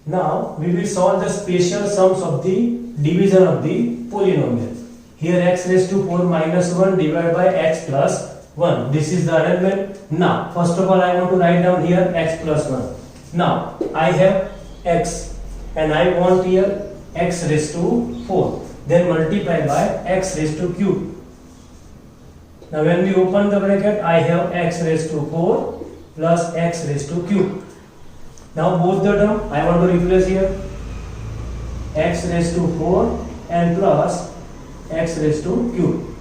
Now we will solve the special sums of the division of the polynomial. Here x raised to 4 minus 1 divided by x plus 1. This is the arrangement. Now first of all I want to write down here x plus 1. Now I have x and I want here x raised to 4. Then multiply by x raised to cube. Now when we open the bracket I have x raised to 4 plus x raised to cube. Now both the term I want to replace here x raised to 4 and plus x raised to cube.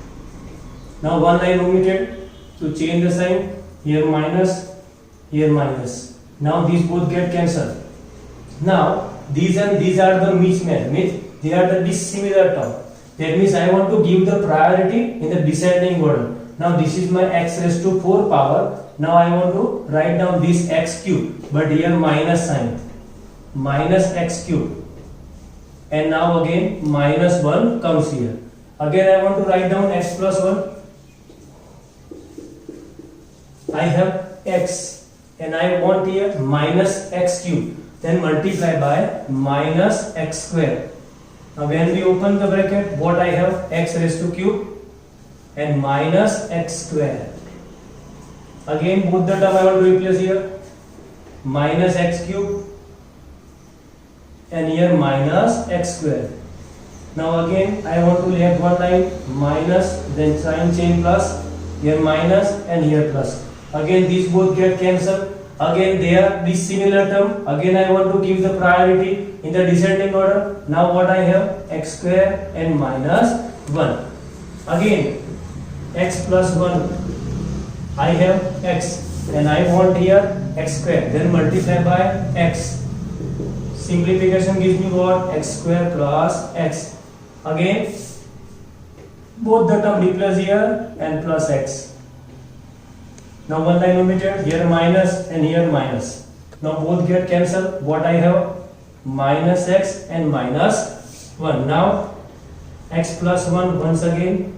Now one line omitted to change the sign, here minus, here minus. Now these both get cancelled. Now these and these are the mismatch, means they are the dissimilar term. That means I want to give the priority in the descending order. Now this is my x raised to 4 power. Now I want to write down this x cube, but here minus sign, minus x cube, and now again minus 1 comes here. Again I want to write down x plus 1. I have x and I want here minus x cube, then multiply by minus x square. Now when we open the bracket, what I have x raised to cube and minus x square. Again both the term I want to replace here, minus x cube and here minus x square. Now again I want to have one line minus, then sign change plus, here minus and here plus. Again these both get cancelled. Again they are dissimilar term. Again I want to give the priority in the descending order. Now what I have, x square and minus 1. Again x plus 1. I have x and I want here x square, then multiply by x. Simplification gives me what? X square plus x. Again both the term replace here and plus x. Now one line omitted, here minus and here minus. Now both get cancelled. What I have? Minus x and minus 1. Now x plus 1 once again.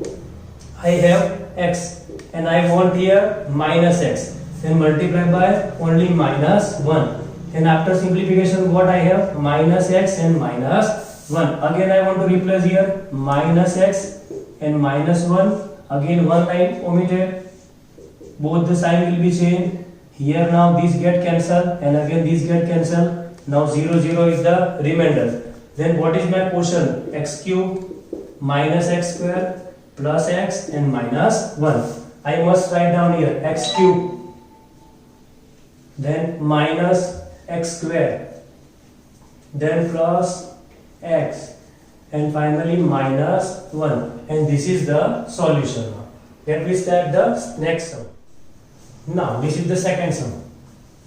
I have x and I want here minus x, then multiply by only minus 1. And after simplification what I have? Minus x and minus 1. Again I want to replace here minus x and minus 1. Again one line omitted. Both the sign will be changed. Here now these get cancelled and again these get cancelled. Now 0 0 is the remainder. Then what is my quotient? X cube minus x square plus x and minus 1. I must write down here x cube, then minus x square, then plus x, and finally minus 1. And this is the solution. Let me start the next sum. Now this is the second sum.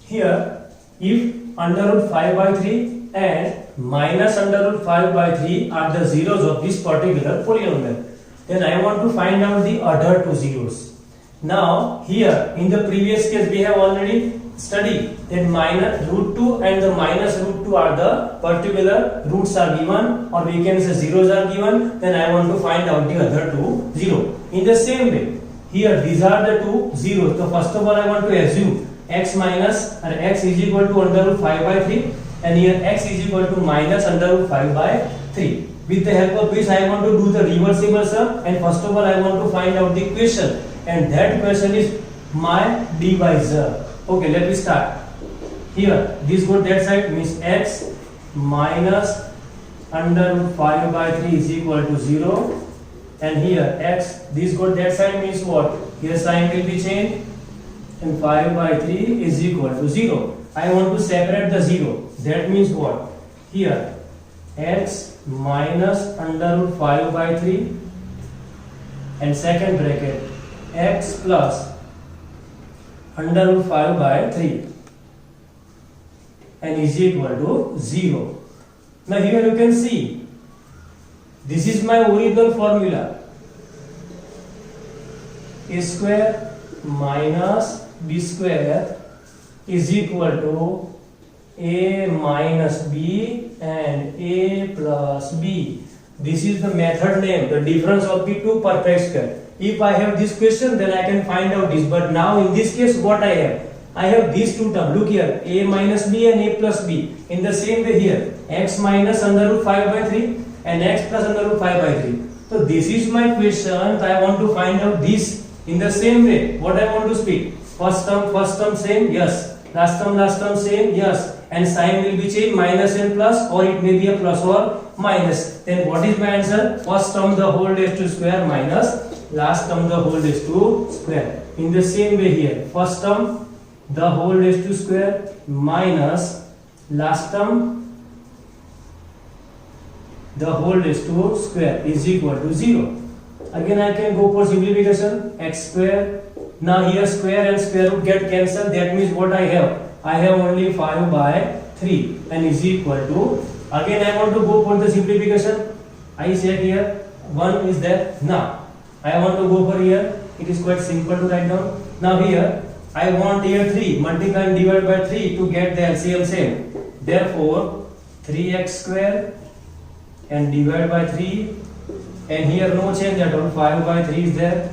Here if under root 5 by 3 and minus under root 5 by 3 are the zeros of this particular polynomial, then I want to find out the other two zeros. Now here in the previous case we have already studied that minus root 2 and the minus root 2 are the particular roots are given, or we can say zeros are given. Then I want to find out the other two zero. In the same way here these are the two zeros. So first of all I want to assume x minus or x is equal to under root 5 by 3 and here x is equal to minus under root 5 by 3. With the help of which I want to do the reversible sum, and first of all I want to find out the equation, and that equation is my divisor. Okay, let me start. Here this go that side, means x minus under root 5 by 3 is equal to 0, and here x this go that side means what? Here sign will be changed and 5 by 3 is equal to 0. I want to separate the 0. That means what? Here x minus under root 5 by 3 and second bracket x plus under root 5 by 3 and is equal to 0. Now here you can see this is my original formula, a square minus b square is equal to a minus b and a plus b. This is the method name, the difference of the two perfect square. If I have this question, then I can find out this. But now in this case, what I have? I have these two terms. Look here, a minus b and a plus b. In the same way here, x minus under root 5 by 3 and x plus under root 5 by 3. So this is my question. I want to find out this in the same way. What I want to speak? First term same, yes. Last term same, yes. And sign will be changed, minus and plus, or it may be a plus or minus. Then what is my answer? First term the whole raised to square minus last term the whole raised to square. In the same way here, first term the whole raised to square minus last term the whole raised to square is equal to 0. Again I can go for simplification, x square. Now here square and square root get cancelled. That means what I have? I have only 5 by 3 and is equal to, again I want to go for the simplification. I said here 1 is there. Now I want to go for here. It is quite simple to write down. Now here I want here 3, multiply and divide by 3 to get the LCM same. Therefore 3x square and divide by 3, and here no change at all, 5 by 3 is there.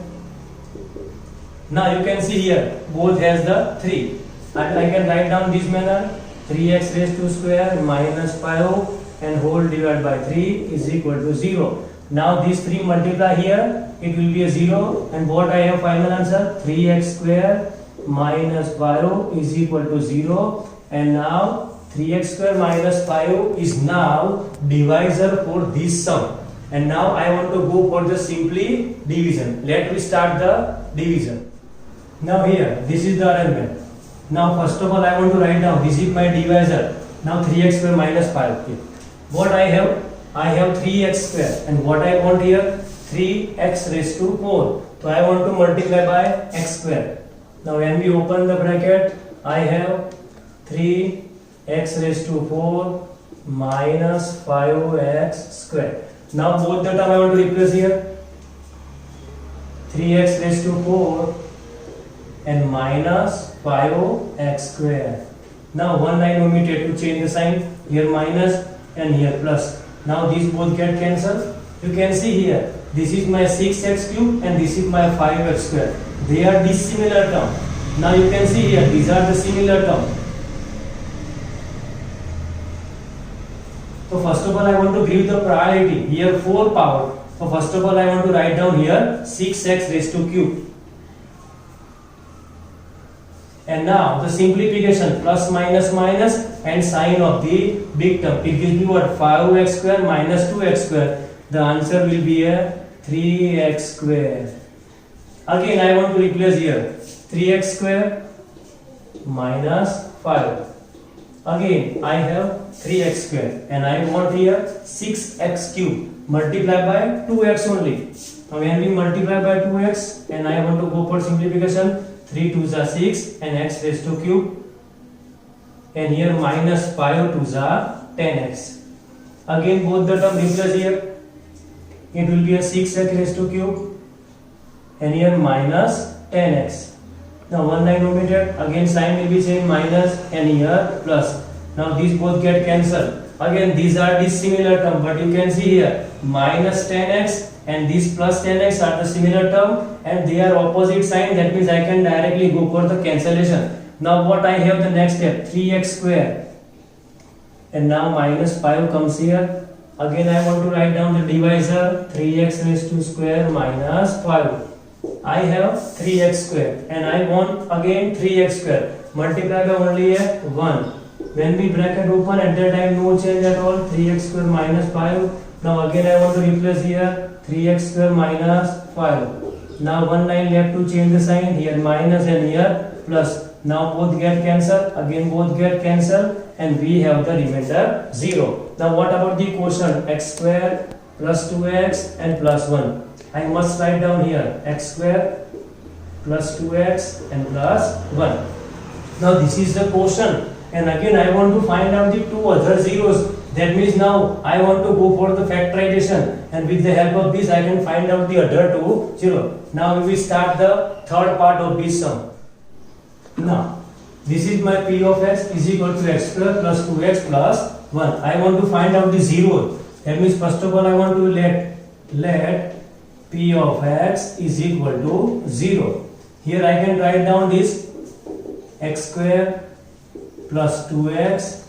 Now you can see here both has the 3, and I can write down this manner, 3x raised to square minus 5 and whole divided by 3 is equal to 0. Now these 3 multiply here, it will be a 0, and what I have final answer? 3x square minus 5 is equal to 0, and now 3x square minus 5 is now divisor for this sum. And now I want to go for the simply division. Let me start the division. Now here, this is the arrangement. Now first of all I want to write down, this is my divisor. Now 3x square minus 5. Okay. What I have? I have 3x square, and what I want here? 3x raised to 4. So I want to multiply by x square. Now when we open the bracket, I have 3x raised to 4 minus 5x square. Now both the term I want to replace here. 3x raised to 4 and minus 5x square. Now one line omitted to change the sign. Here minus and here plus. Now these both get cancelled. You can see here, this is my 6x cube and this is my 5x square. They are dissimilar term. Now you can see here, these are the similar term. So first of all I want to give the priority. Here 4 power. So first of all I want to write down here 6x raised to cube. And now the simplification, plus minus minus and sign of the big term. It gives me what? 5x square minus 2x square. The answer will be a 3x square. Again I want to replace here 3x square minus 5. Again I have 3x square and I want here 6x cube multiply by 2x only. Now when we multiply by 2x and I want to go for simplification, 3 2s are 6 and x raised to cube, and here minus 5 2s are 10x. Again both the term replace here. It will be a 6x raised to cube and here minus 10x. Now one line omitted, again sign will be changed, minus and here plus. Now these both get cancelled. Again these are dissimilar term, but you can see here minus 10x and this plus 10x are the similar term and they are opposite sign. That means I can directly go for the cancellation. Now what I have the next step, 3x square and now minus 5 comes here. Again I want to write down the divisor, 3x raised to square minus 5. I have 3x square and I want again 3x square. Multiply by only a 1. When we bracket open, at that time no change at all, 3x square minus 5. Now again I want to replace here 3x square minus 5. Now one line left to change the sign, here minus and here plus. Now both get cancelled, again both get cancelled and we have the remainder 0. Now what about the quotient? X square plus 2x and plus 1. I must write down here x square plus 2x and plus 1. Now this is the quotient, and again I want to find out the two other zeros. That means now I want to go for the factorization, and with the help of this I can find out the other two zero. Now we will start the third part of this sum. Now this is my p of x is equal to x square plus 2x plus 1. I want to find out the zero. That means first of all I want to let p of x is equal to 0. Here I can write down this x square plus 2x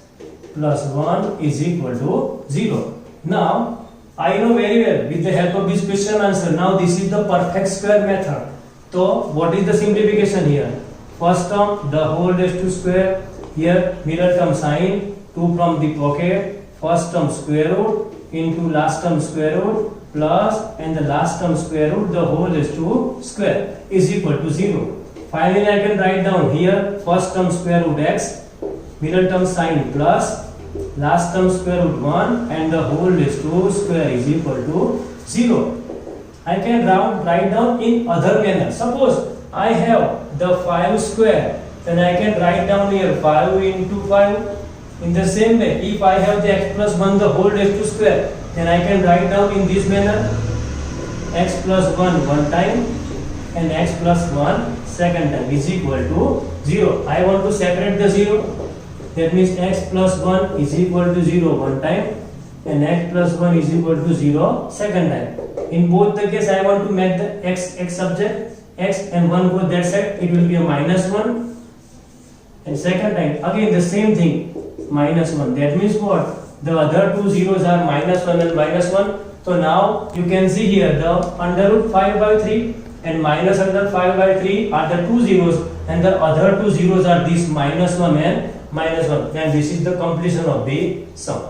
plus 1 is equal to 0. Now, I know very well with the help of this question answer. Now, this is the perfect square method. So, what is the simplification here? First term, the whole raised to square. Here, middle term sign, 2 from the pocket. First term square root into last term square root plus and the last term square root, the whole raised to square is equal to 0. Finally, I can write down here first term square root x, middle term sign plus, last term square root 1 and the whole raised to square is equal to 0. I can write down in other manner. Suppose I have the 5 square, then I can write down here 5 into 5. In the same way, if I have the x plus 1 the whole raised to square, then I can write down in this manner x plus 1 one time and x plus 1 second time is equal to 0. I want to separate the 0. That means x plus 1 is equal to 0 one time and x plus 1 is equal to 0 second time. In both the case, I want to make the x subject, x and 1 goes that side, it will be a minus 1. And second time, again the same thing, minus 1. That means what? The other two zeros are minus 1 and minus 1. So now you can see here the under root 5 by 3 and minus under 5 by 3 are the two zeros and the other two zeros are these minus 1 and minus 1. Then this is the completion of the sum.